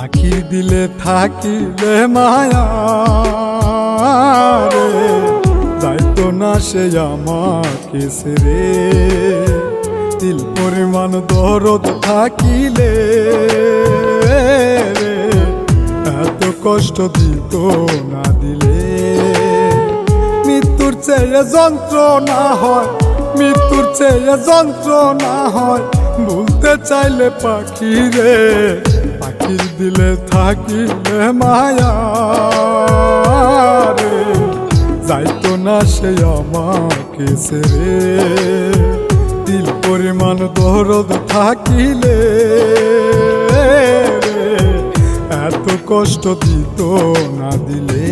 পাখির দিলে থাকিলে মায়া রে, যাইতো না সে আমাকে ছেড়ে। তিল পরিমাণ দরদ থাকিলে রে, এত কষ্ট দিত না দিলে। মৃত্যুর চেয়ে যন্ত্রণা হয়, মৃত্যুর চেয়ে যন্ত্রণা হয়, ভুলতে চাইলে পাখি রে। পাখির দিলে থাকিলে মায়া রে, যাইতো না সে আমাকে ছেড়ে। তিল পরিমাণ দরদ থাকিলে রে, এত কষ্ট দিত না দিলে।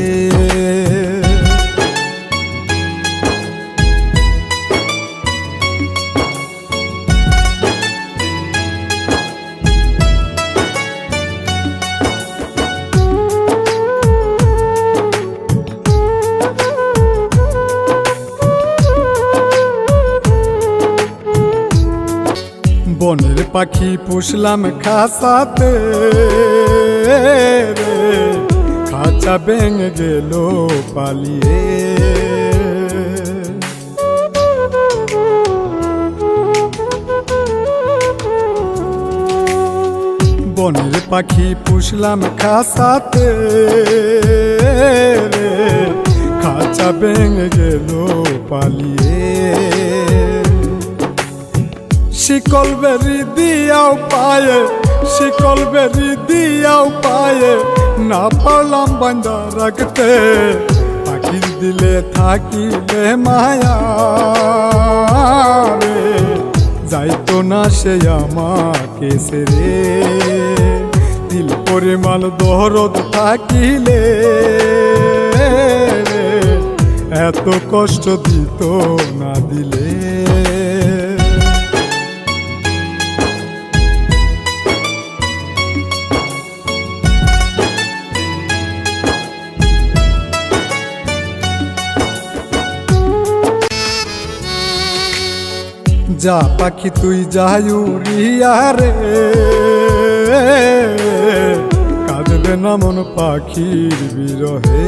বনের পাখি পুষলাম খাঁচাতে রে, খাঁচা ভেঙে গেল পালিয়ে। বনের পাখি পুষলাম খাঁচাতে রে, খাঁচা ভেঙে গেল পালিয়ে। শিকল বেরি দিয়াও পায়ে, শিকল বেরি দিয়াও পায়ে, না পারলাম বান্ধা রাখতে। পাখির দিলে থাকিলে মায়া রে, যাইতো না সে আমাকে ছেড়ে। তিল পরিমাণ দরদ থাকিলে রে, এত কষ্ট দিত না দিলে। যা পাখি তুই যাই উড়িয়া রে, কাঁদবে না মন পাখির বিরহে।